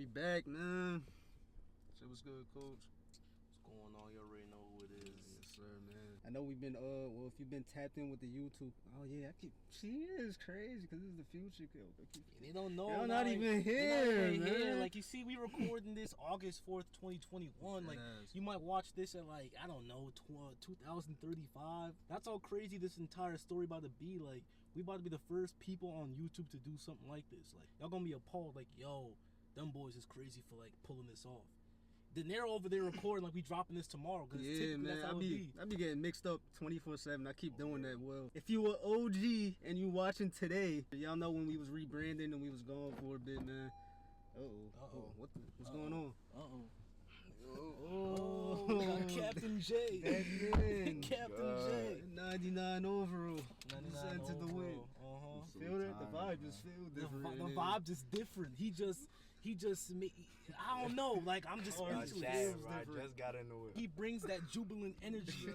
We back, man. Shit was good, coach. What's going on? You already know who it is. Yes, sir, man. I know we've been, well, if you've been tapped in with the YouTube. Oh, yeah, she is crazy because this is the future. They don't know. They're not even here, man. Like, you see, we recording this August 4th, 2021. Like, you might watch this at, like, I don't know, 2035. That's how crazy this entire story about to be. Like, we about to be the first people on YouTube to do something like this. Like, y'all gonna be appalled. Like, yo, them boys is crazy for, like, pulling this off. De Niro over there recording like we dropping this tomorrow. Cause yeah, man, that's how I be getting mixed up 24/7. I keep doing that. Well, if you were OG and you watching today, y'all know when we was rebranding and we was gone for a bit, man. What's going on? Oh, Captain J. Captain J. 99 overall. 99 Sent to the win. Feel that? The vibe just feels different. The vibe just different. He just I don't know. Like, I'm just speechless. I just got into it. He brings that jubilant energy.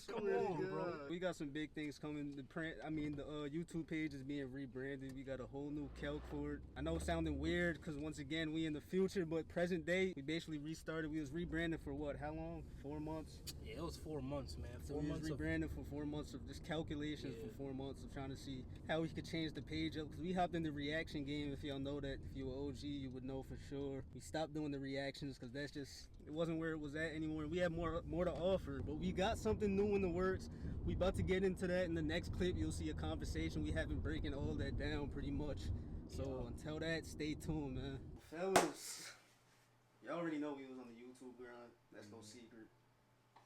Come on, bro. We got some big things coming. The YouTube page is being rebranded. We got a whole new calc for it. I know it's sounding weird because once again we in the future, but present day we basically restarted. We was rebranded for what? How long? 4 months. Yeah, it was 4 months, man. So we was rebranded for 4 months of just calculations for 4 months of trying to see how we could change the page up. Because we hopped in the reaction game. If y'all know that, if you were OG, you would know for sure. We stopped doing the reactions because that's just, it wasn't where it was at anymore. We had more to offer, but we got something new in the works. We about to get into that in the next clip. You'll see a conversation we have been breaking all that down pretty much. So until that, stay tuned, man. Fellas, y'all already know we was on the YouTube grind. That's no secret.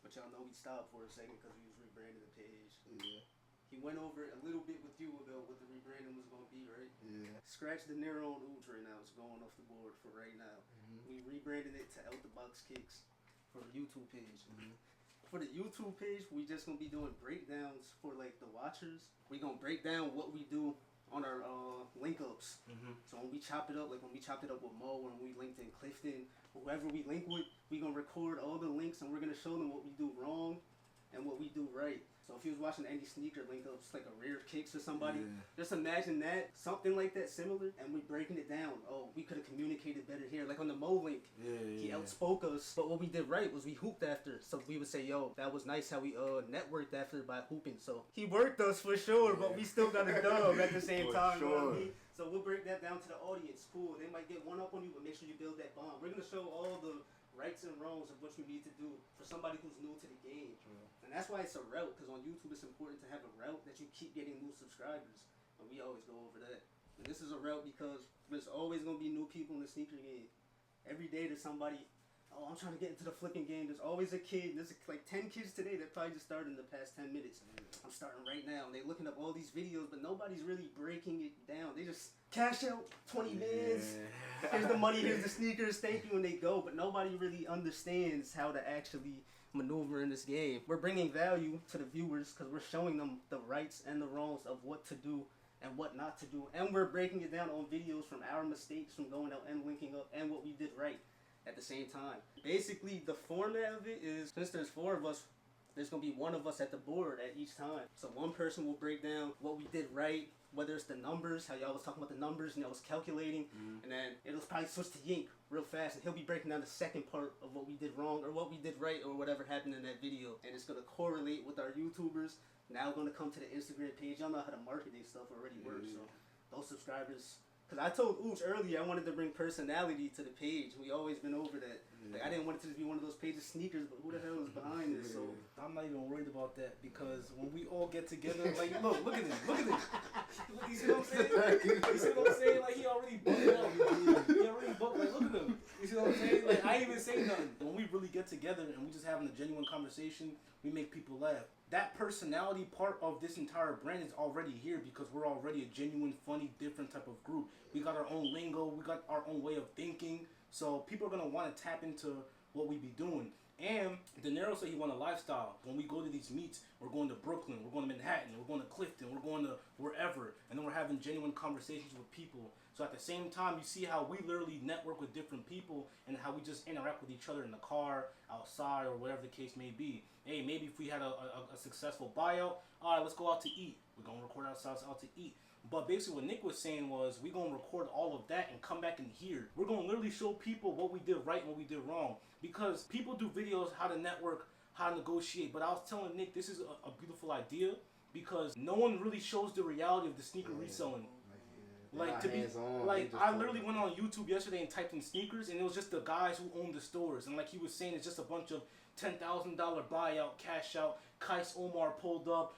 But y'all know we stopped for a second because we was rebranding the page. Yeah. He went over it a little bit with you about what the rebranding was going to be, right? Yeah. Scratch De Niro on Ooch right now. It's going off the board for right now. We rebranded it to Out the Box Kicks for the YouTube page. For the YouTube page, we just going to be doing breakdowns for like the watchers. We going to break down what we do on our link ups. So when we chop it up, like when we chopped it up with Mo, when we linked in Clifton, whoever we link with, we going to record all the links and we're going to show them what we do wrong and what we do right. So if you was watching any sneaker link ups, like a rear kicks or somebody, just imagine that, something like that similar, and we breaking it down. Oh, we could have communicated better here. Like on the Mo link, he outspoke us, but what we did right was we hooped after. So we would say, yo, that was nice how we networked after by hooping. So he worked us for sure, but we still got a dub at the same time. You know what I mean? So we'll break that down to the audience. Cool, they might get one up on you, but make sure you build that bond. We're gonna show all the rights and wrongs of what you need to do for somebody who's new to the game. And that's why it's a route, because on YouTube it's important to have a route that you keep getting new subscribers. And we always go over that. And this is a route because there's always going to be new people in the sneaker game. Every day there's somebody, oh, I'm trying to get into the flipping game. There's always a kid. There's like 10 kids today that probably just started in the past 10 minutes. I'm starting right now. And they're looking up all these videos, but nobody's really breaking it down. They just cash out 20 mans. Here's the money, here's the sneakers, thank you, and they go. But nobody really understands how to actually maneuver in this game. We're bringing value to the viewers because we're showing them the rights and the wrongs of what to do and what not to do. And we're breaking it down on videos from our mistakes from going out and linking up and what we did right at the same time. Basically, the format of it is, since there's 4 of us, there's going to be one of us at the board at each time. So one person will break down what we did right, whether it's the numbers, how y'all was talking about the numbers and y'all was calculating, and then it'll probably switch to Yink real fast, and he'll be breaking down the second part of what we did wrong or what we did right or whatever happened in that video. And it's going to correlate with our YouTubers. Now going to come to the Instagram page. Y'all know how the marketing stuff already works, so those subscribers. Because I told Ooch earlier I wanted to bring personality to the page. We always been over that. Like, I didn't want it to just be one of those pages sneakers, but who the hell is behind this? So I'm not even worried about that because when we all get together, like, look at this. You see what I'm saying? You see what I'm saying? Like, he already booked out. He already booked. Like, look at him. You see what I'm saying? Like, I ain't even say nothing. When we really get together and we just having a genuine conversation, we make people laugh. That personality part of this entire brand is already here because we're already a genuine, funny, different type of group. We got our own lingo. We got our own way of thinking. So people are going to want to tap into what we be doing. And De Niro said he want a lifestyle. When we go to these meets, we're going to Brooklyn, we're going to Manhattan, we're going to Clifton, we're going to wherever. And then we're having genuine conversations with people. So at the same time, you see how we literally network with different people and how we just interact with each other in the car, outside, or whatever the case may be. Hey, maybe if we had a successful buyout, all right, let's go out to eat. We're going to record ourselves out to eat. But basically what Nick was saying was we're going to record all of that and come back in here. We're going to literally show people what we did right and what we did wrong. Because people do videos how to network, how to negotiate. But I was telling Nick this is a beautiful idea because no one really shows the reality of the sneaker reselling. Like to be like I literally went on YouTube yesterday and typed in sneakers and it was just the guys who own the stores and like he was saying it's just a bunch of $10,000 buyout, cash out, Kais Omar pulled up,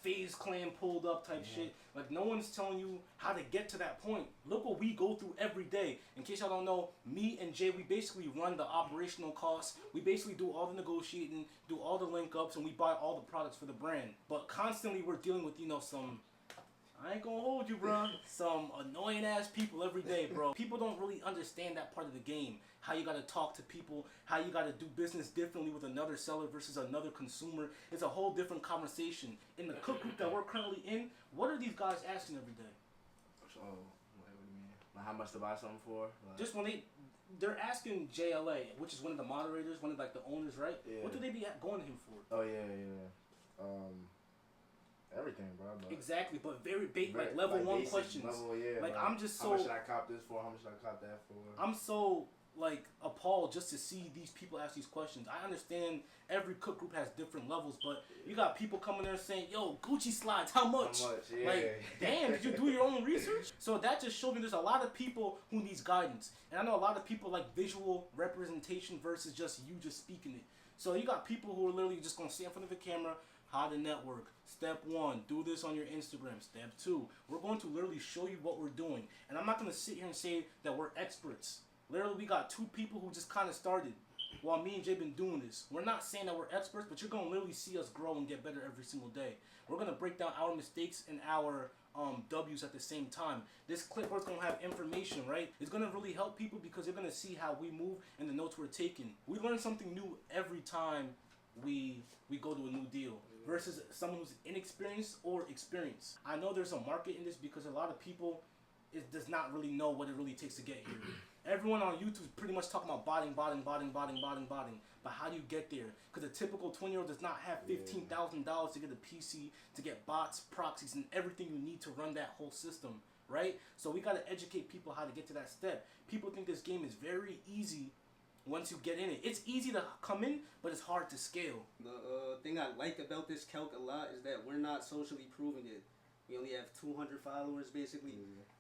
FaZe Clan pulled up type shit. Like no one's telling you how to get to that point. Look what we go through every day. In case y'all don't know, me and Jay, we basically run the operational costs. We basically do all the negotiating, do all the link ups, and we buy all the products for the brand. But constantly we're dealing with, you know, some, I ain't gonna hold you, bro, some annoying ass people every day, bro. People don't really understand that part of the game. How you gotta talk to people, how you gotta do business differently with another seller versus another consumer. It's a whole different conversation. In the cook group that we're currently in, what are these guys asking every day? Oh, what do you mean? Like how much to buy something for? Like, just when they're asking JLA, which is one of the moderators, one of like the owners, right? Yeah. What do they be going to him for? Oh yeah. Everything, bro. But exactly, but very like level like 1 questions. Level, yeah, like I'm just so. How much should I cop this for? How much should I cop that for? I'm so like appalled just to see these people ask these questions. I understand every cook group has different levels, but you got people coming there saying, "Yo, Gucci slides, how much?" Yeah. Like, damn, did you do your own research? So that just showed me there's a lot of people who needs guidance, and I know a lot of people like visual representation versus just you just speaking it. So you got people who are literally just gonna stand in front of the camera. How to network. Step 1, do this on your Instagram. Step 2, we're going to literally show you what we're doing. And I'm not going to sit here and say that we're experts. Literally, we got 2 people who just kind of started while me and Jay been doing this. We're not saying that we're experts, but you're going to literally see us grow and get better every single day. We're going to break down our mistakes and our W's at the same time. This clipboard's going to have information, right? It's going to really help people because they're going to see how we move and the notes we're taking. We learn something new every time we go to a new deal versus someone who's inexperienced or experienced. I know there's a market in this because a lot of people does not really know what it really takes to get here. Everyone on YouTube is pretty much talking about botting. But how do you get there? Because a typical 20-year-old does not have $15,000 to get a PC, to get bots, proxies, and everything you need to run that whole system, right? So we got to educate people how to get to that step. People think this game is very easy. Once you get in it, it's easy to come in, but it's hard to scale. The thing I like about this calc a lot is that we're not socially proving it. We only have 200 followers, basically.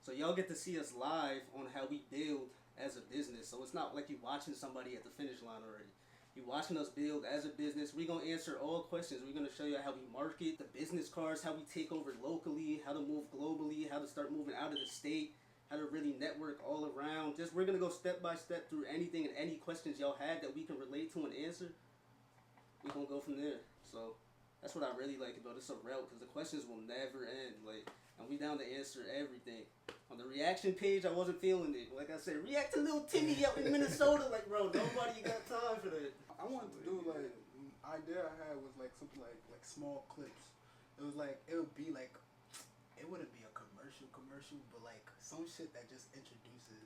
So y'all get to see us live on how we build as a business. So it's not like you're watching somebody at the finish line already. You're watching us build as a business. We're going to answer all questions. We're going to show you how we market, the business cards, how we take over locally, how to move globally, how to start moving out of the state, how to really network all around. Just we're going to go step by step through anything and any questions y'all had that we can relate to and answer. We're going to go from there. So that's what I really like about it. It's a route because the questions will never end. Like, and we down to answer everything. On the reaction page, I wasn't feeling it. Like I said, react to little Timmy out in Minnesota. Like, bro, nobody got time for that. I wanted to do like, idea I had was like something like small clips. It was like, it would be like, it wouldn't be a commercial, but like some shit that just introduces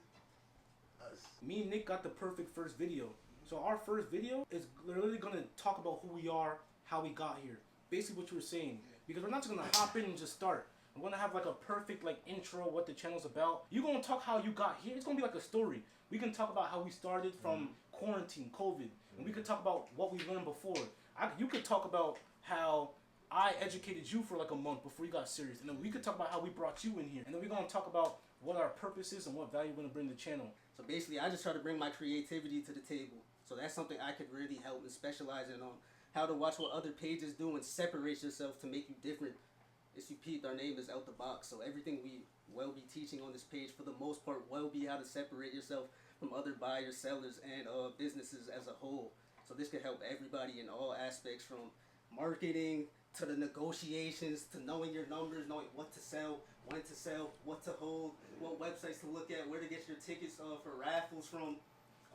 us. Me and Nick got the perfect first video. So our first video is literally gonna talk about who we are, how we got here. Basically what you were saying. Because we're not just gonna hop in and just start. We're gonna have like a perfect like intro, what the channel's about. You're gonna talk how you got here. It's gonna be like a story. We can talk about how we started from quarantine, COVID. And we could talk about what we learned before. You could talk about how I educated you for like a month before you got serious. And then we could talk about how we brought you in here. And then we're going to talk about what our purpose is and what value we're going to bring to the channel. So basically, I just try to bring my creativity to the table. So that's something I could really help and specialize in on. How to watch what other pages do and separate yourself to make you different. As you peeped, our name is Out the Box. So everything we will be teaching on this page, for the most part, will be how to separate yourself from other buyers, sellers, and businesses as a whole. So this could help everybody in all aspects, from marketing to the negotiations, to knowing your numbers, knowing what to sell, when to sell, what to hold, what websites to look at, where to get your tickets for raffles from,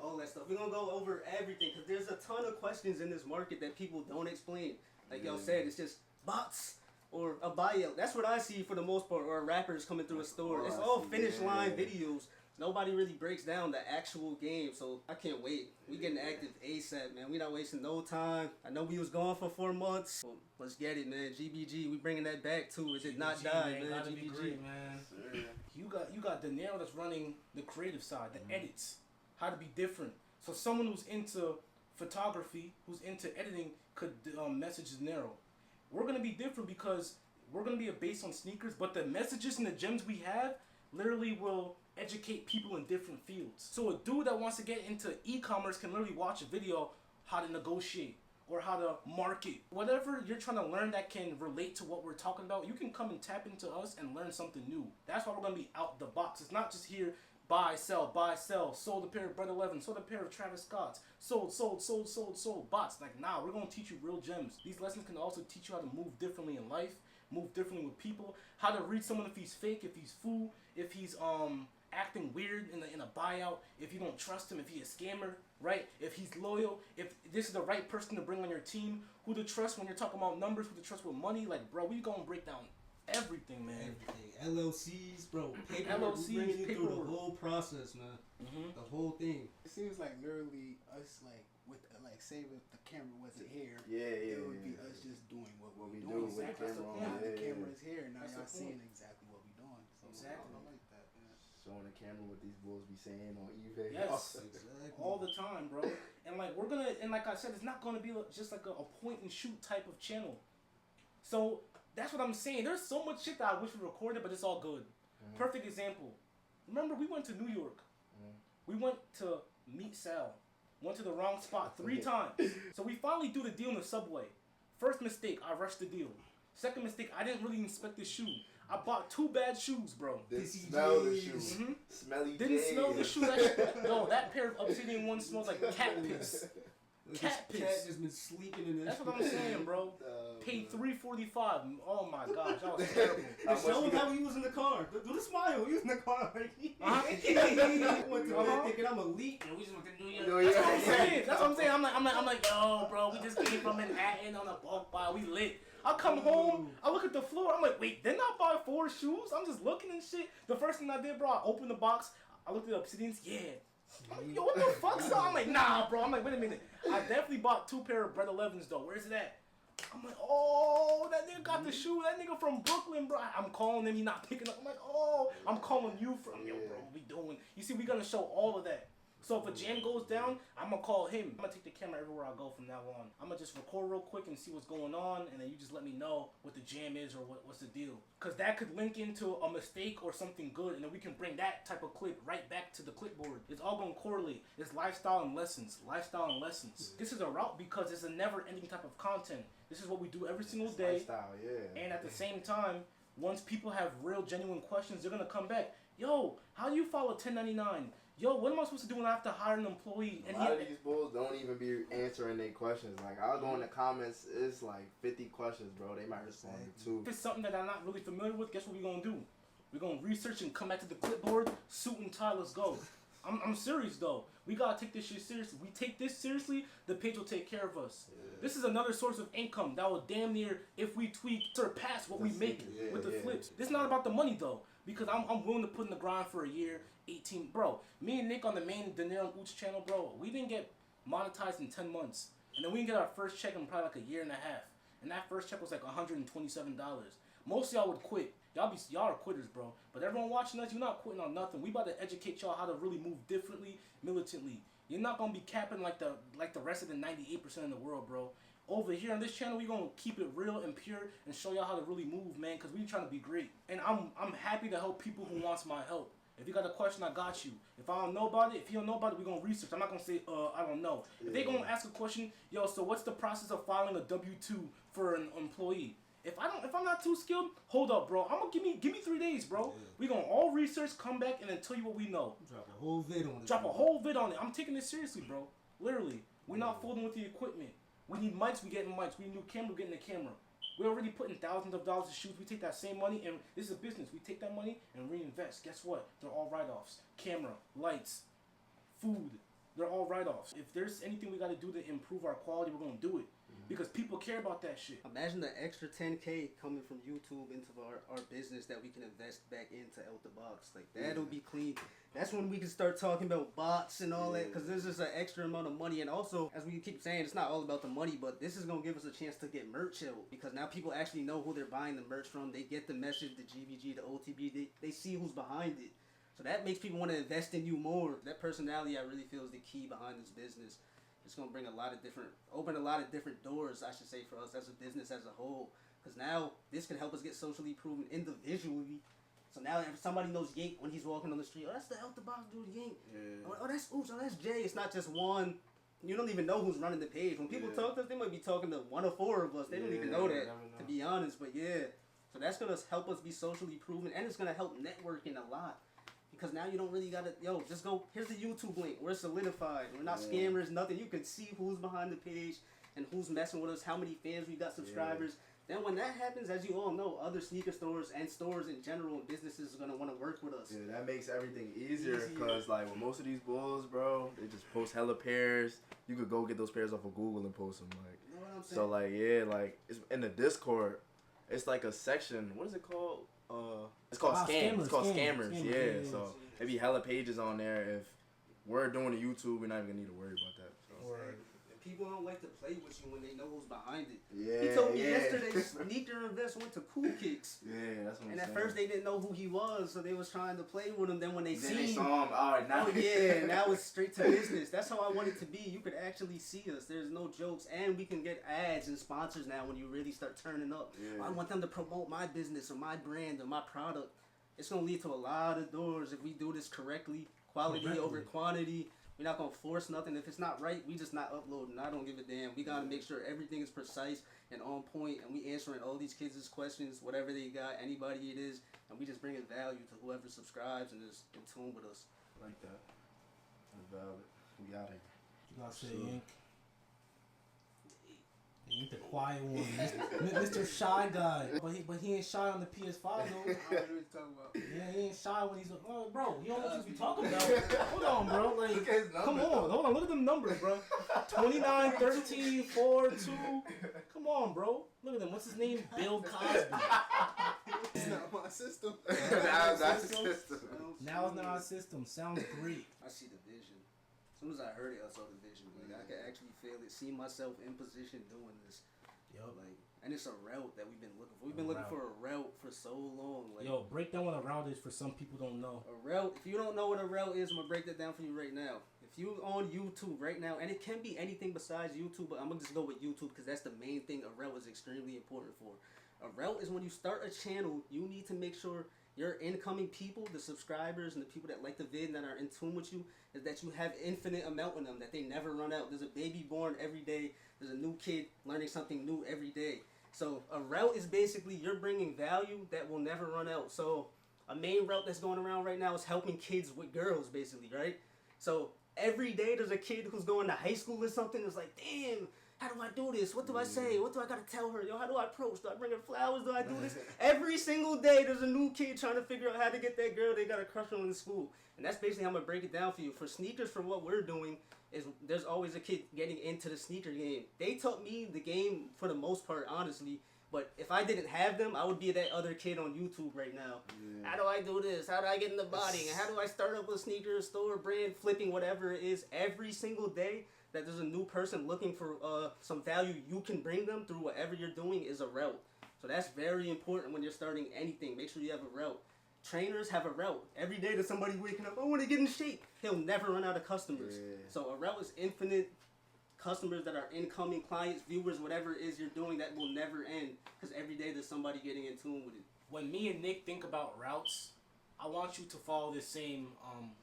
all that stuff. We're going to go over everything because there's a ton of questions in this market that people don't explain. Like y'all said, it's just bots or a buyout. That's what I see for the most part, or rappers coming through a store. It's all finish line videos nobody really breaks down the actual game, so I can't wait. We getting active ASAP, man. We not wasting no time. I know we was gone for 4 months. Well, let's get it, man. GBG, we bringing that back too. Is it not die, man? Gotta be GBG. great, man. You got De Niro that's running the creative side, the edits, how to be different. So someone who's into photography, who's into editing, could message De Niro. We're gonna be different because we're gonna be based on sneakers, but the messages and the gems we have literally will educate people in different fields. So a dude that wants to get into e-commerce can literally watch a video how to negotiate or how to market. Whatever you're trying to learn that can relate to what we're talking about, you can come and tap into us and learn something new. That's why we're gonna be out the box. It's not just here buy, sell, sold a pair of Bread 11, sold a pair of Travis Scott's, sold, bots. Like, nah, we're gonna teach you real gems. These lessons can also teach you how to move differently in life, move differently with people, how to read someone if he's fake, if he's fool, if he's acting weird in a buyout, if you don't trust him, if he's a scammer, right? If he's loyal, if this is the right person to bring on your team, who to trust when you're talking about numbers, who to trust with money. Like, bro, we gonna break down everything, man. Everything. LLCs, bro. Paperwork. LLCs, We bringing you through paperwork. the whole process, man. Mm-hmm. The whole thing. It seems like literally us, like, with, like, say if the camera wasn't here, Yeah. it would be us just doing what What we we doing. do with the Exactly. camera on. Now the Yeah. camera is here, now That's y'all the seeing point. exactly what we doing. So Exactly. I like that, man. Showing the camera what these bulls be saying on eBay. Yes. Exactly. All the time, bro. And like we're gonna, and like I said, it's not gonna be just like a point and shoot type of channel. So that's what I'm saying. There's so much shit that I wish we recorded, but it's all good. Perfect example. Remember, we went to New York. We went to meet Sal. Went to the wrong spot 3 times. So we finally do the deal in the subway. First mistake, I rushed the deal. Second mistake, I didn't really inspect the shoe. I bought 2 bad shoes, bro. Didn't smell the shoes. Mhm. Smelly Didn't J's. smell the shoe. That pair of Obsidian ones smells like cat piss. Cat This piss. cat just been sleeping in That's that. what I'm saying, bro. Paid $345. Oh my gosh, that was terrible. How much Show we him got? how he was in the car. Do the smile. He was in the car. Uh-huh. I went to bed thinking I'm elite. Yeah, we just went to New York. No, That's yeah. what I'm saying. That's what I'm saying. I'm like, yo, bro, we just came from Manhattan on a bulk buy. We lit. I come home, I look at the floor. I'm like, wait, didn't I buy 4 shoes? I'm just looking and shit. The first thing I did, bro, I opened the box. I looked at the Obsidians. Yeah. I'm like, yo, what the fuck, son? I'm like, nah, bro. I'm like, wait a minute. I definitely bought 2 pair of Bread 11s, though. Where's it at? I'm like, oh, that nigga got the shoe. That nigga from Brooklyn, bro. I'm calling him. He not picking up. I'm like, oh, I'm calling you from, yo, bro, we doing. You see, we gonna show all of that. So if a jam goes down, I'm gonna call him. I'm gonna take the camera everywhere I go from now on. I'm gonna just record real quick and see what's going on, and then you just let me know what the jam is or what's the deal. Cause that could link into a mistake or something good, and then we can bring that type of clip right back to the clipboard. It's all gonna correlate. It's lifestyle and lessons. Lifestyle and lessons. This is a route because it's a never-ending type of content. This is what we do every single day. Lifestyle, yeah. And at the same time, once people have real, genuine questions, they're gonna come back. Yo, how do you file a 1099? Yo, what am I supposed to do when I have to hire an employee? A lot of these bulls don't even be answering their questions. Like, I'll go in the comments, it's like 50 questions, bro. They might respond to 2. If it's something that I'm not really familiar with, guess what we're gonna do? We're gonna research and come back to the clipboard, suit and tie, let's go. I'm serious though. We gotta take this shit seriously. We take this seriously, the page will take care of us. Yeah. This is another source of income that will damn near, if we tweak, surpass what we make with the flips. This is not about the money though, because I'm willing to put in the grind for a year, 18. Bro, me and Nick on the main De Niro and Ooch channel, bro, we didn't get monetized in 10 months. And then we didn't get our first check in probably like a year and a half. And that first check was like $127. Most of y'all would quit. Y'all are quitters, bro. But everyone watching us, you're not quitting on nothing. We about to educate y'all how to really move differently, militantly. You're not gonna be capping like the rest of the 98% in the world, bro. Over here on this channel, we gonna keep it real and pure and show y'all how to really move, man. Cause we trying to be great. And I'm happy to help people who wants my help. If you got a question, I got you. If I don't know about it, if you don't know about it, we gonna research. I'm not gonna say I don't know. If they gonna ask a question, yo, so what's the process of filing a W-2 for an employee? If I'm not too skilled, hold up, bro. I'm gonna give me 3 days, bro. Yeah. We gonna all research, come back, and then tell you what we know. Drop a whole vid on it. Drop a whole vid on it. I'm taking this seriously, bro. Literally, we're not folding with the equipment. We need mics, we getting mics. We need new camera, we getting the camera. We're already putting thousands of dollars to shoot. We take that same money, and this is a business. We take that money and reinvest. Guess what? They're all write-offs. Camera, lights, food, they're all write-offs. If there's anything we got to do to improve our quality, we're going to do it. Because people care about that shit. Imagine the extra 10K coming from YouTube into our business that we can invest back into Out the Box. Like, that'll be clean. That's when we can start talking about bots and all that, because there's just an extra amount of money. And also, as we keep saying, it's not all about the money, but this is going to give us a chance to get merch out, because now people actually know who they're buying the merch from. They get the message, the GVG, the OTB. They see who's behind it. So that makes people want to invest in you more. That personality, I really feel, is the key behind this business. It's going to bring open a lot of different doors, I should say, for us as a business as a whole. Because now, this can help us get socially proven individually. So now if somebody knows Yank when he's walking on the street, oh, that's the Out the Box dude, Yank. Yeah. Oh, that's Oops, oh, that's Jay. It's not just one. You don't even know who's running the page. When people talk to us, they might be talking to one or four of us. They don't even know that, to be honest. But yeah, so that's going to help us be socially proven, and it's going to help networking a lot. Because now you don't really gotta, just go, here's the YouTube link. We're solidified. We're not scammers, nothing. You can see who's behind the page and who's messing with us, how many fans we got, subscribers. Then when that happens, as you all know, other sneaker stores and stores in general and businesses are gonna want to work with us. Yeah, that makes everything easier. Because, like, with most of these bulls, bro, they just post hella pairs. You could go get those pairs off of Google and post them. Like, you know what I'm saying? So, like, yeah, like, it's in the Discord, it's like a section. What is it called? It's called scams. It's called scammers. Yeah, so there be hella pages on there. If we're doing a YouTube, we're not even gonna need to worry about that. So. People don't like to play with you when they know who's behind it. Yeah, he told me yesterday Sneaker Invest went to Cool Kicks. Yeah, that's what I'm saying. And at first they didn't know who he was, so they was trying to play with him. Then when they saw him, now now it's straight to business. That's how I want it to be. You could actually see us. There's no jokes, and we can get ads and sponsors now when you really start turning up. Yeah. I want them to promote my business or my brand or my product. It's gonna lead to a lot of doors if we do this correctly. Quality over quantity. We're not going to force nothing. If it's not right, we just not uploading. I don't give a damn. We got to make sure everything is precise and on point, and we answering all these kids' questions, whatever they got, anybody it is, and we just bringing value to whoever subscribes and is in tune with us. Like that. That's valid. We got it. You got to say, Yank. Ain't the quiet one, Mr. Shy Guy. But he ain't shy on the PS5 though. I don't know what you're talking about. Yeah, he ain't shy when he's bro. You don't know what you be talking about. Hold on, bro. Like, come on, hold on. Look at them numbers, bro. 29, 13, 4, 2. Come on, bro. Look at them. What's his name? Bill Cosby. It's not my system. Now it's not system. Now it's not our system. Sounds great. I see the vision. As soon as I heard it, I saw the vision. Like, I could actually feel it, see myself in position doing this. Like, and it's a route that we've been looking for. We've been looking for a route for so long. Like, break down what a route is for some people don't know. A route, if you don't know what a route is, I'm going to break that down for you right now. If you on YouTube right now, and it can be anything besides YouTube, but I'm going to just go with YouTube because that's the main thing a route is extremely important for. A route is when you start a channel, you need to make sure your incoming people, the subscribers and the people that like the vid and that are in tune with you, is that you have infinite amount in them, that they never run out. There's a baby born every day. There's a new kid learning something new every day. So a route is basically you're bringing value that will never run out. So a main route that's going around right now is helping kids with girls, basically, right? So every day there's a kid who's going to high school or something that's like, damn, how do I do this? What do I say? What do I gotta tell her? Yo, how do I approach? Do I bring her flowers? Do I do this? Every single day there's a new kid trying to figure out how to get that girl they got a crush on in school. And that's basically how I'm gonna break it down for you. For sneakers, for what we're doing, is there's always a kid getting into the sneaker game. They taught me the game for the most part, honestly. But if I didn't have them, I would be that other kid on YouTube right now. Yeah. How do I do this? How do I get in the body? And how do I start up a sneaker store, brand, flipping, whatever it is, every single day that there's a new person looking for some value you can bring them through whatever you're doing is a route. So that's very important when you're starting anything. Make sure you have a route. Trainers have a route. Every day there's somebody waking up, I want to get in shape. He'll never run out of customers. Yeah. So a route is infinite customers that are incoming clients, viewers, whatever it is you're doing that will never end. Because every day there's somebody getting in tune with it. When me and Nick think about routes, I want you to follow the same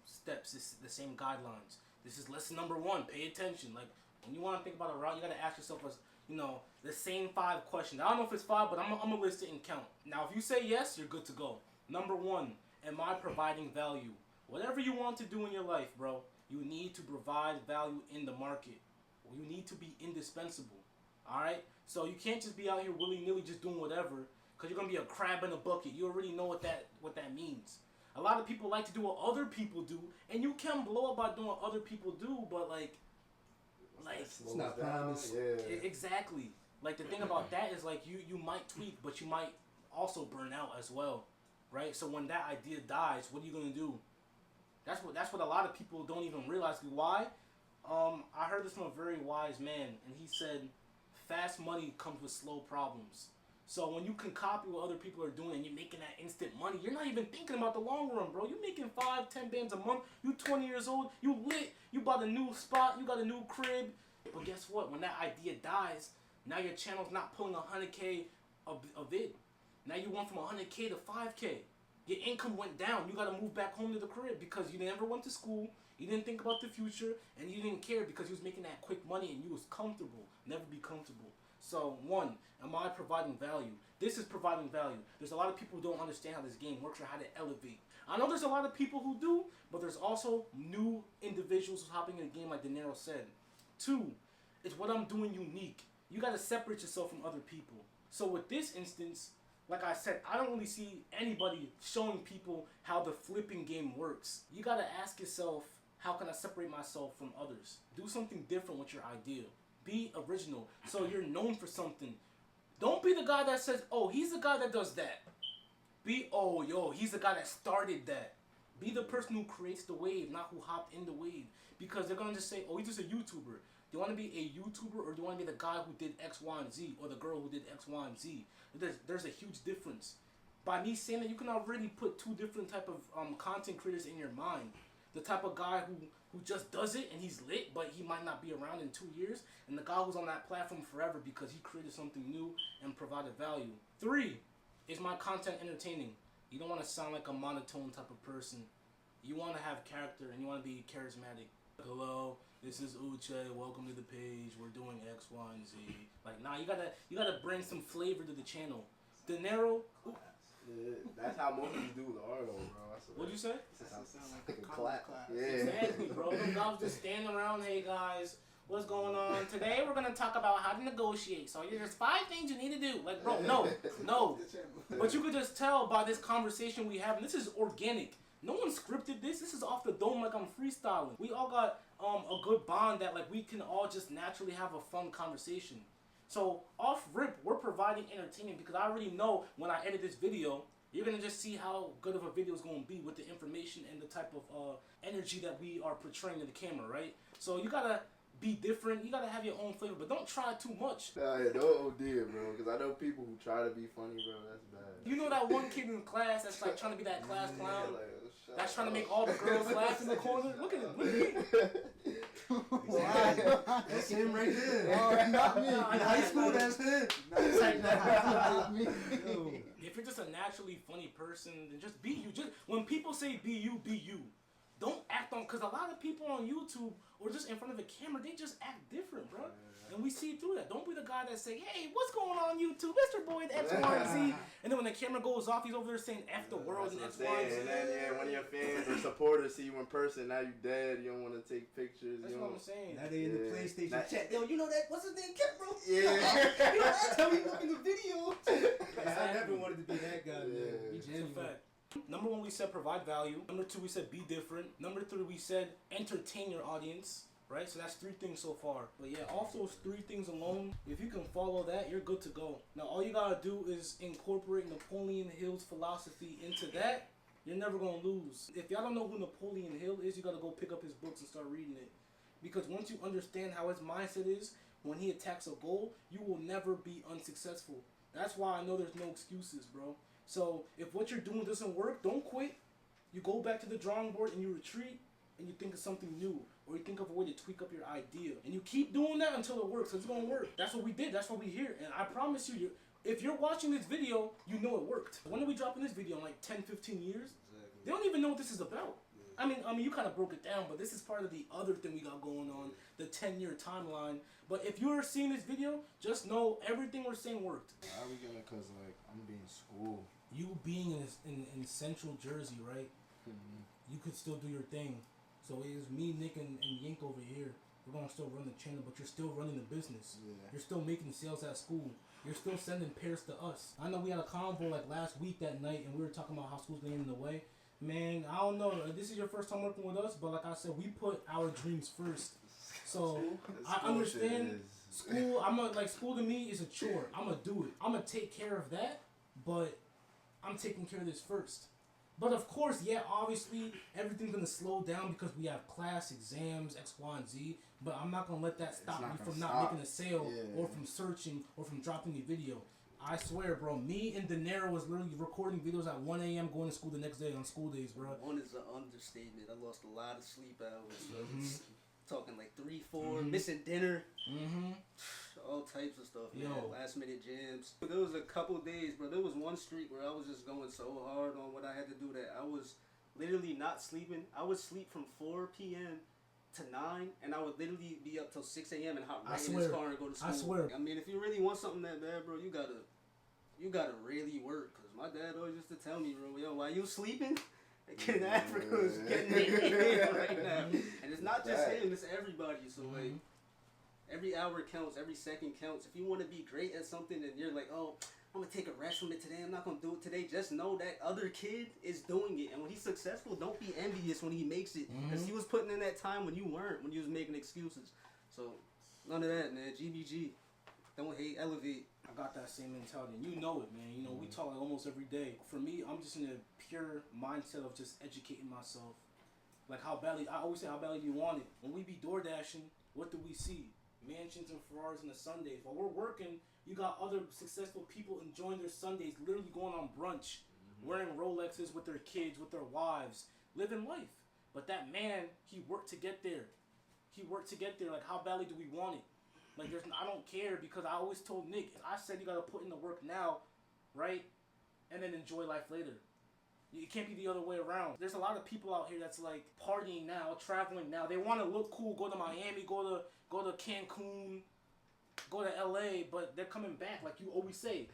steps, the same guidelines. This is lesson number 1. Pay attention. Like, when you want to think about a route, you got to ask yourself, the same 5 questions. I don't know if it's 5, but I'm going to list it and count. Now, if you say yes, you're good to go. Number 1, am I providing value? Whatever you want to do in your life, bro, you need to provide value in the market. You need to be indispensable. All right? So you can't just be out here willy-nilly just doing whatever, because you're going to be a crab in a bucket. You already know what that means. A lot of people like to do what other people do, and you can blow up by doing what other people do, but like It's not promised. Yeah. exactly. Like the thing about that is like you might tweak, but you might also burn out as well, right? So when that idea dies, what are you gonna do? That's what a lot of people don't even realize. Why? I heard this from a very wise man, and he said, "Fast money comes with slow problems." So when you can copy what other people are doing and you're making that instant money, you're not even thinking about the long run, bro. You're making 5-10 bands a month. You 20 years old. You lit. You bought a new spot. You got a new crib. But guess what? When that idea dies, now your channel's not pulling 100K a vid. Now you went from 100K to 5K. Your income went down. You got to move back home to the crib because you never went to school. You didn't think about the future, and you didn't care because you was making that quick money and you was comfortable. Never be comfortable. So, one, am I providing value? This is providing value. There's a lot of people who don't understand how this game works or how to elevate. I know there's a lot of people who do, but there's also new individuals hopping in the game like De Niro said. Two, is what I'm doing unique. You got to separate yourself from other people. So with this instance, like I said, I don't really see anybody showing people how the flipping game works. You got to ask yourself, how can I separate myself from others? Do something different with your idea. Be original. So you're known for something. Don't be the guy that says, oh, he's the guy that does that. Be, oh, yo, he's the guy that started that. Be the person who creates the wave, not who hopped in the wave. Because they're going to just say, oh, he's just a YouTuber. Do you want to be a YouTuber or do you want to be the guy who did X, Y, and Z or the girl who did X, Y, and Z? There's a huge difference. By me saying that, you can already put two different type of content creators in your mind. The type of guy who just does it and he's lit, but he might not be around in 2 years. And the guy who's on that platform forever because he created something new and provided value. 3, is my content entertaining? You don't want to sound like a monotone type of person. You want to have character and you want to be charismatic. Hello, this is Uche. Welcome to the page. We're doing X, Y, and Z. Like, nah, you gotta bring some flavor to the channel. De Niro. Yeah, that's how most people do the art, bro. What'd you say? Sound Like a college clap. class. Yeah. Exactly, bro. Them guys just standing around. Hey guys, what's going on? Today we're gonna talk about how to negotiate. So there's 5 things you need to do. Like, bro, no. But you could just tell by this conversation we have, and this is organic. No one scripted this. This is off the dome, like I'm freestyling. We all got a good bond that like we can all just naturally have a fun conversation. So off rip, we're providing entertainment because I already know when I edit this video, you're gonna just see how good of a video is gonna be with the information and the type of energy that we are portraying in the camera, right? So you gotta be different. You gotta have your own flavor, but don't try too much. Yeah, don't OD it, bro. Because I know people who try to be funny, bro. That's bad. You know that one kid in class that's like trying to be that class clown? Yeah, like, That's trying to make all the girls laugh in the corner. Look at him. Look at him. That's him right there. Oh, not me. In high school, that's him. Not me. If you're just a naturally funny person, then just be you. Just when people say be you, be you. Don't act on, because a lot of people on YouTube or just in front of a camera, they just act different, bro. And we see through that. Don't be the guy that say, hey, what's going on YouTube? It's your boy, the X, Y, and Z. And then when the camera goes off, he's over there saying F the world and X, Y, and Z. And then, one of your fans or supporters see you in person, now you dead, you don't want to take pictures. That's what I'm saying. Now they in the PlayStation Not- chat. Yo, you know that? What's his name? Cat, bro? Yeah. You know that's how we look in the video. I Exactly. never wanted to be that guy, man. Yeah. Be It's a genuine. fact. Number 1, we said provide value. Number 2, we said be different. Number 3, we said entertain your audience. Right? So that's 3 things so far. But yeah, off those 3 things alone, if you can follow that, you're good to go. Now all you gotta do is incorporate Napoleon Hill's philosophy into that. You're never gonna lose. If y'all don't know who Napoleon Hill is, you gotta go pick up his books and start reading it. Because once you understand how his mindset is, when he attacks a goal, you will never be unsuccessful. That's why I know there's no excuses, bro. So if what you're doing doesn't work, don't quit. You go back to the drawing board and you retreat and you think of something new, or you think of a way to tweak up your idea. And you keep doing that until it works. It's gonna work. That's what we did. That's what we hear. And I promise you, if you're watching this video, you know it worked. When are we dropping this video? In like 10, 15 years? They don't even know what this is about. I mean, you kind of broke it down, but this is part of the other thing we got going on, the 10-year timeline. But if you're seeing this video, just know everything we're saying worked. How are we gonna, cause like, I'm being school. You being in Central Jersey, right? You could still do your thing. So it's me, Nick, and Yank over here. We're gonna still run the channel, but you're still running the business. Yeah. You're still making sales at school. You're still sending pairs to us. I know we had a convo like last week that night, and we were talking about how school's getting in the way. Man, I don't know. This is your first time working with us, but like I said, we put our dreams first. So I understand school. School to me is a chore. I'm gonna do it. I'm gonna take care of that, but I'm taking care of this first. But of course, yeah, obviously everything's gonna slow down because we have class, exams, X, Y, and Z. But I'm not gonna let that stop me from not making a sale or from searching or from dropping a video. I swear, bro. Me and De Niro was literally recording videos at 1 a.m. going to school the next day on school days, bro. One is an understatement. I lost a lot of sleep hours. So talking like 3, 4, missing dinner. All types of stuff, man. Last minute jams. There was a couple days, bro. There was one streak where I was just going so hard on what I had to do that I was literally not sleeping. I would sleep from 4 p.m. to 9, and I would literally be up till 6 a.m. and hop right in this car and go to school. I swear. I mean, if you really want something that bad, bro, you gotta really work. Cause my dad always used to tell me, bro, yo, while you sleeping, Kid Africa is getting it right now. And it's not just him, it's everybody. So like, every hour counts, every second counts. If you want to be great at something and you're like, oh, I'm gonna take a rest from it today, I'm not gonna do it today, just know that other kid is doing it. And when he's successful, don't be envious when he makes it. Because he was putting in that time when you weren't, when you was making excuses. So, none of that, man. GBG. Don't hate, elevate. I got that same mentality, and you know it, man. You know, we talk like almost every day. For me, I'm just in a pure mindset of just educating myself. Like I always say, how badly do you want it? When we be door dashing, what do we see? Mansions and Ferraris on the Sundays. While we're working, you got other successful people enjoying their Sundays, literally going on brunch, wearing Rolexes with their kids, with their wives, living life. But that man, he worked to get there. Like, how badly do we want it? Like, I don't care, because I always told Nick, I said you gotta put in the work now, right? And then enjoy life later. It can't be the other way around. There's a lot of people out here that's like partying now, traveling now. They want to look cool, go to Miami, go to Cancun, go to LA, but they're coming back like you always say.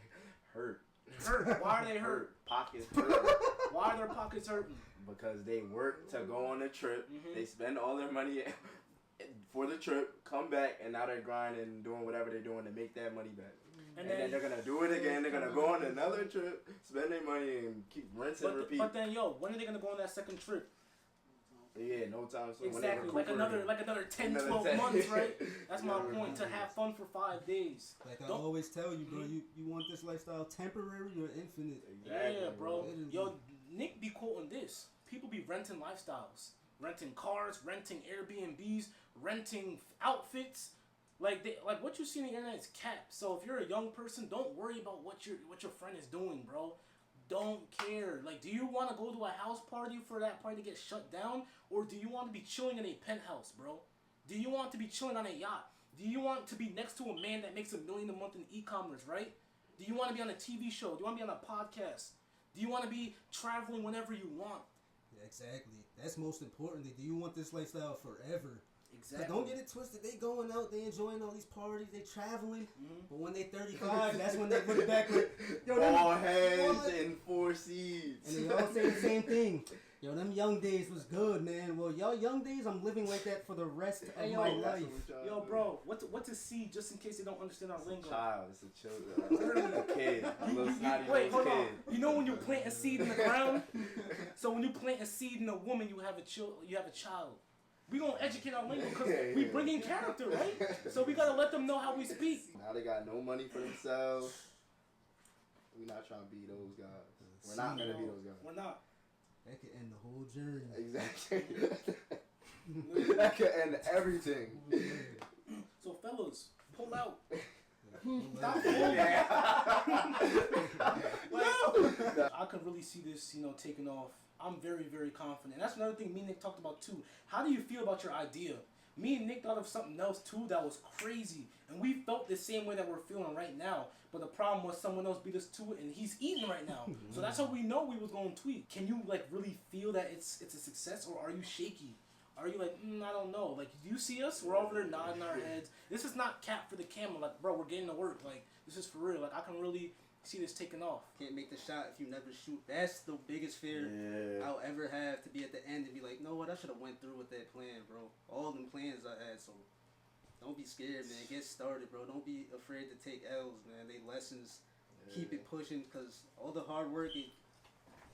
Hurt. Why are they hurt? Pockets hurt. Why are their pockets hurting? Because they work to go on a trip. They spend all their money for the trip, come back, and now they're grinding, doing whatever they're doing to make that money back. And then they're gonna do it again. They're gonna go on another trip, spend their money, and keep rinse and repeat. But then, when are they gonna go on that second trip? Yeah, no time soon. Exactly, like another 10, 12 months, right? That's my point. To have fun for 5 days. Like I always tell you, bro, you want this lifestyle temporary or infinite? Exactly, yeah, bro. Nick be quoting this. People be renting lifestyles, renting cars, renting Airbnbs, renting outfits. Like what you see on the internet is cap. So if you're a young person, don't worry about what your friend is doing, bro. Don't care. Like, do you want to go to a house party for that party to get shut down, or do you want to be chilling in a penthouse, bro? Do you want to be chilling on a yacht? Do you want to be next to a man that makes $1 million a month in e-commerce, right? Do you want to be on a TV show? Do you want to be on a podcast? Do you want to be traveling whenever you want? Yeah, exactly. That's most importantly. Do you want this lifestyle forever? Exactly. But don't get it twisted. They going out, they enjoying all these parties, they traveling. But when they 35, that's when they look back like, yo, all hands and 4 seeds. And they all say the same thing. Yo, them young days was good, man. Well, y'all young days, I'm living like that for the rest of my life. Yo, bro, what's a seed? Just in case they don't understand our lingo. Child, it's a child, a kid, a little snotty Wait, hold kid. on. You know when you plant a seed in the ground? So when you plant a seed in a woman, you have a child. We gonna educate our lingo because we bring in character, right? So we gotta let them know how we speak. Now they got no money for themselves. We're not trying to be those guys. We're not gonna be those guys. We're not. That could end the whole journey. Exactly. That could end everything. So fellas, pull out. Stop No! I could really see this, taking off. I'm very, very confident. That's another thing me and Nick talked about too. How do you feel about your idea? Me and Nick thought of something else too that was crazy. And we felt the same way that we're feeling right now. But the problem was someone else beat us to it and he's eating right now. So that's how we know we was going to tweet. Can you really feel that it's a success, or are you shaky? Are you like, I don't know. Like, do you see us? We're over there nodding our heads. This is not cap for the camera. Like, bro, we're getting to work. Like, this is for real. Like, I can really see this taking off. Can't make the shot if you never shoot. That's the biggest fear I'll ever have, to be at the end and be like, know what, I should have went through with that plan, bro. All them plans I had, so don't be scared, man. Get started, bro. Don't be afraid to take L's, man. They lessons. Keep it pushing, because all the hard work,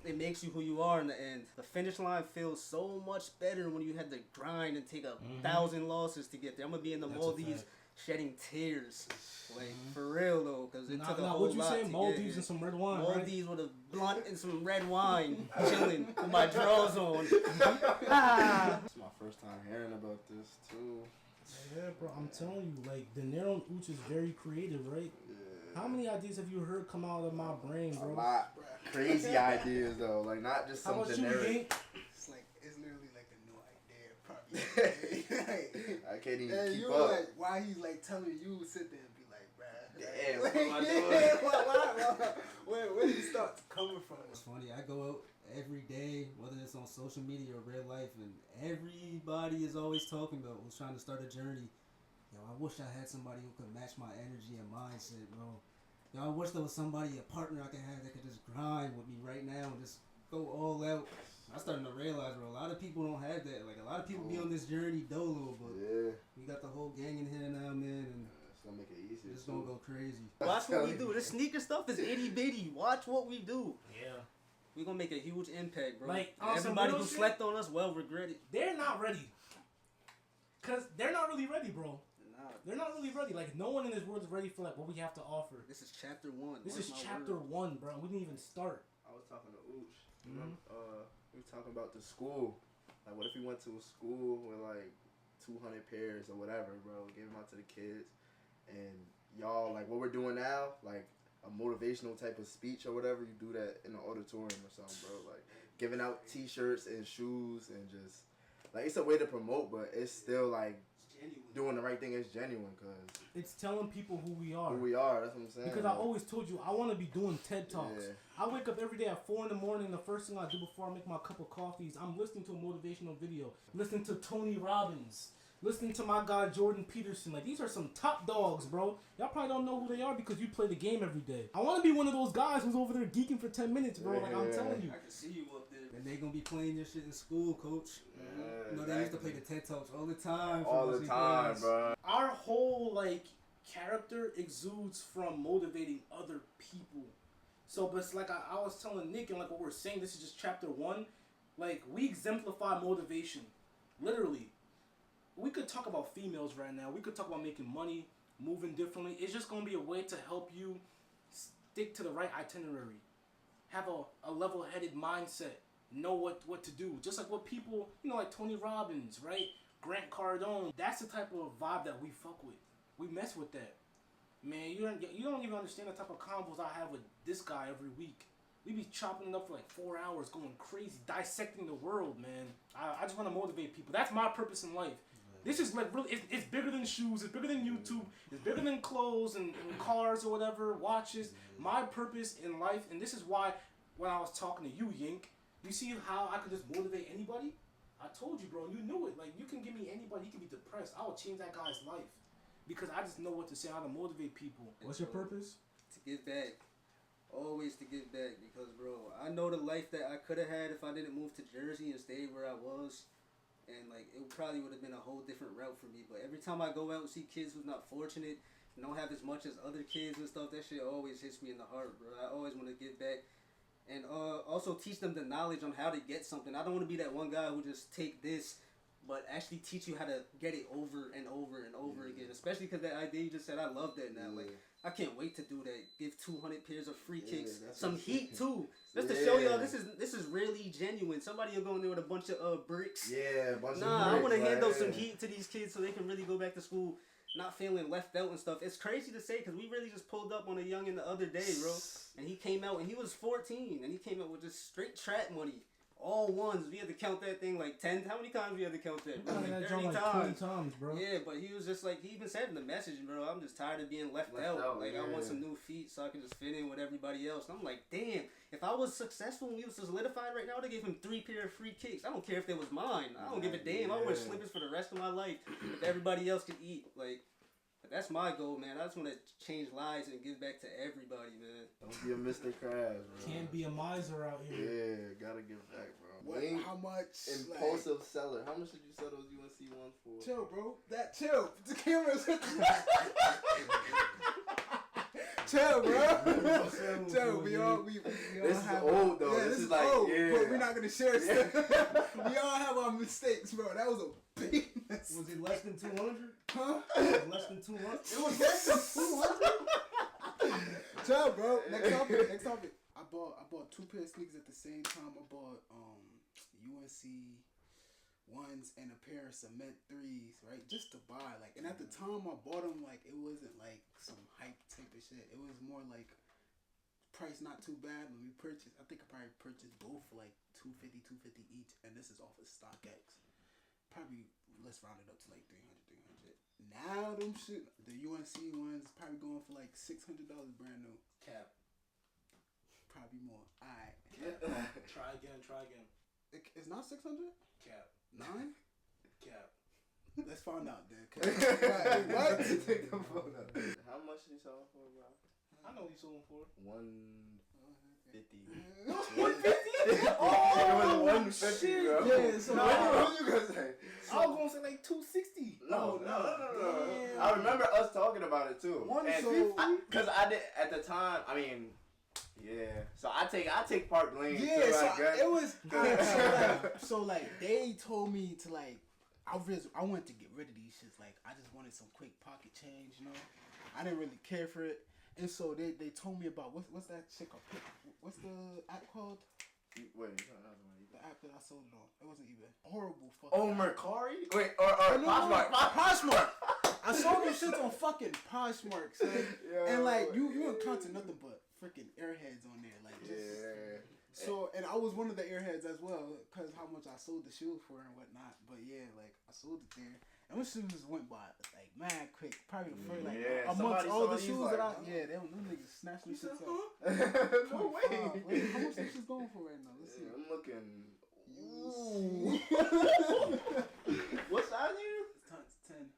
it makes you who you are in the end. The finish line feels so much better when you had to grind and take 1,000 losses to get there. I'm gonna be in the Maldives shedding tears, like for real though, because it took a whole what you lot say? to Maldives get and some red wine, Maldives with a blunt and some red wine, chilling with my drawers on. It's my first time hearing about this too. Yeah, bro, I'm telling you, like, De Niro and Uch is very creative, right? Yeah. How many ideas have you heard come out of my brain, bro? A lot. Crazy ideas though, like not just How some about generic. you, Hank? It's literally like a new idea, probably. I can't even And keep you up. like, why he's like telling you sit there and be like, bruh. Damn, like, what am I yeah, doing? where do you start coming from? It's funny. I go out every day, whether it's on social media or real life, and everybody is always talking about who's trying to start a journey. Yo, I wish I had somebody who could match my energy and mindset, bro. Yo, I wish there was somebody, a partner I could have that could just grind with me right now and just go all out. I'm starting to realize, bro, a lot of people don't have that. Like, a lot of people be on this journey dolo, but Yeah, we got the whole gang in here now, man, and it's gonna make it easier. it's gonna go crazy. Watch what we do. This sneaker stuff is itty bitty. Watch what we do. Yeah. We're gonna make a huge impact, bro. Like, And on some everybody real who shit? slept on us will regret it. They're not ready. Because they're not really ready, bro. Nah, They're not really ready. Like, no one in this world is ready for, like, what we have to offer. this is chapter 1. This Mark is my chapter word. 1, bro. We didn't even start. I was talking to Ooch. Mhm. We were talking about the school. Like, what if we went to a school with like 200 pairs or whatever, bro? Give them out to the kids, and y'all like what we're doing now, like a motivational type of speech or whatever. You do that in the auditorium or something, bro. Like giving out T-shirts and shoes and just like it's a way to promote, but it's still like It's genuine. doing the right thing is genuine because It's telling people who we are. who we are. That's what I'm saying. Because I always told you, I want to be doing TED Talks. Yeah. I wake up every day at 4 in the morning. The first thing I do before I make my cup of coffee is I'm listening to a motivational video, listening to Tony Robbins, listening to my guy Jordan Peterson. Like, these are some top dogs, bro. Y'all probably don't know who they are because you play the game every day. I want to be one of those guys who's over there geeking for 10 minutes, bro. Like, I'm Yeah. telling you. I can see you up there. And they gonna be playing your shit in school, coach. Yeah, You know, they used to play the TED Talks all the time. all for the us time, guys. bro. Our whole, like, character exudes from motivating other people. So, but it's like I was telling Nick, and like what we're saying, this is just chapter 1. Like, we exemplify motivation. Literally. We could talk about females right now. We could talk about making money, moving differently. It's just going to be a way to help you stick to the right itinerary. Have a level-headed mindset. Know what to do. Just like what people, you know, like Tony Robbins, right? Grant Cardone. That's the type of vibe that we fuck with. We mess with that. Man, you don't even understand the type of combos I have with this guy every week. We be chopping it up for like 4 hours, going crazy, dissecting the world, man. I just want to motivate people. That's my purpose in life. This is like really, it's bigger than shoes, it's bigger than YouTube, it's bigger than clothes and cars or whatever, watches. My purpose in life, and this is why when I was talking to you, Yink, you see how I could just motivate anybody? I told you, bro, and you knew it. Like, you can give me anybody, he can be depressed. I will change that guy's life. Because I just know what to say, how to motivate people. What's your purpose? To give back. Always to give back. Because, bro, I know the life that I could have had if I didn't move to Jersey and stay where I was. And, like, it probably would have been a whole different route for me. But every time I go out and see kids who's not fortunate and don't have as much as other kids and stuff, that shit always hits me in the heart, bro. I always want to give back. And also teach them the knowledge on how to get something. I don't want to be that one guy who just take this, but actually teach you how to get it over and over and over again. Especially because that idea you just said, I love that now. Like, I can't wait to do that. Give 200 pairs of free kicks, some heat too, just to show y'all this is really genuine. Somebody will go in there with a bunch of bricks. Yeah, a bunch of I bricks, want to hand out yeah. some heat to these kids so they can really go back to school, not feeling left out and stuff. It's crazy to say because we really just pulled up on a youngin' the other day, bro, and he came out and he was 14 and he came out with just straight trap money. All ones. We had to count that thing like 10. How many times we had to count that? Bro? Like 30 like times. 20 times, bro. Yeah, but he was just like, he even said in the message, bro, I'm just tired of being left out. Like, I want some new feet so I can just fit in with everybody else. And I'm like, damn, if I was successful and we was solidified right now, I would have gave him 3 pair of free kicks. I don't care if they was mine. I don't give a damn. I wear slippers for the rest of my life if everybody else could eat. Like, that's my goal, man. I just want to change lives and give back to everybody, man. Don't be a Mr. Krabs, bro. Can't be a miser out here. Yeah, gotta give back, bro. What, Wayne, how much? impulsive seller. How much did you sell those UNC ones for? Chill, bro. Chill. The camera's Chill, bro. Chill. We all This is have old though. Yeah, this is like old, yeah. but we're not gonna share stuff. We all have our mistakes, bro. That was a big mistake. Was it less than 200? Huh? Was it less than 200? It was less than 200. Chill, bro. Next topic. I bought 2 pair of sneakers at the same time. I bought UNC ones and a pair of cement 3s, right? Just to buy, like, and at the time I bought them, like, it wasn't like some hype type of shit. It was more like price not too bad. When we purchased, I think I probably purchased both for like $250 each, and this is off of StockX. Probably let's round it up to like 300. Now them shit, the UNC ones probably going for like $600 brand new. Cap. Probably more. Alright. Try again. It's not 600? Cap. 9? Cap. Let's find out then. What? Take the phone out. How much did you sell for, bro? I know what you sold them for. 150. 150? It was 150, bro. Yeah, so What you gonna say? I was gonna say like 260. No. Damn. I remember us talking about it too. 150? Cause I did at the time. I mean, yeah. So I take part blame. Yeah, too, so I guess. it was so like they told me to like I wanted to get rid of these shits. Like I just wanted some quick pocket change, you know. I didn't really care for it, and so they told me about what's that shit called? What's the app called? Wait, The app that I sold it on. It wasn't even horrible. Fucking oh, app. Mercari? Wait, or No, Poshmark. Poshmark. I sold them shits on fucking Poshmark, son. Yo, And like you encounter nothing but freaking airheads on there, like just. Yeah. So and I was one of the airheads as well, cause how much I sold the shoes for and whatnot. But yeah, like I sold it there, and those shoes went by like mad quick. Probably the first like Yeah, amongst somebody all saw the these, shoes like, that I huh? them niggas snatched me shits up. No way. Wait, how much is going for right now? Let's see. Yeah, I'm looking. Ooh. What size are you? It's 10.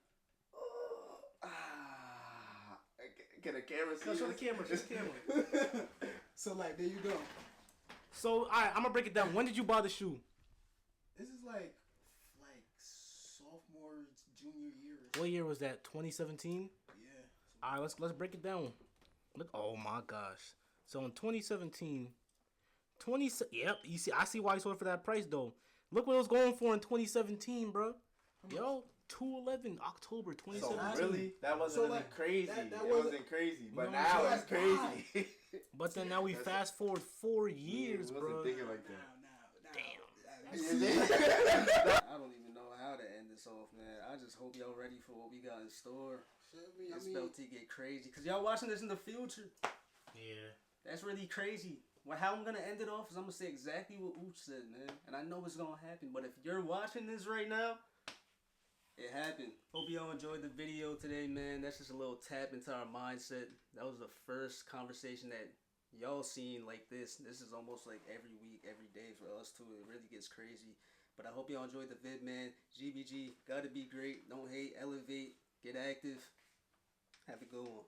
Can the camera see? Show the this? camera. Show the camera. So like there you go. So, alright, I'm gonna break it down. When did you buy the shoe? This is like sophomore, junior year. What year was that? 2017. Yeah. Alright, let's break it down. Look, oh my gosh. So in 2017, yep, you see, I see why you sold it for that price though. Look what it was going for in 2017, bro. Yo, 211 October So 2017. really, that wasn't So, really like, crazy. that It wasn't- wasn't crazy, but No, now so it's that's crazy. But then now we That's- fast forward 4 years, wasn't bro. thinking like that. I don't even know how to end this off, man. I just hope y'all ready for what we got in store. This Belty get crazy, cause y'all watching this in the future. Yeah. That's really crazy. Well, how I'm gonna end it off is I'm gonna say exactly what Ooch said, man. And I know it's gonna happen, but if you're watching this right now, it happened. Hope y'all enjoyed the video today, man. That's just a little tap into our mindset. That was the first conversation that y'all seen like this. This is almost like every week, every day for us too. It really gets crazy. But I hope y'all enjoyed the vid, man. GBG, gotta be great. Don't hate, elevate, get active. Have a good one.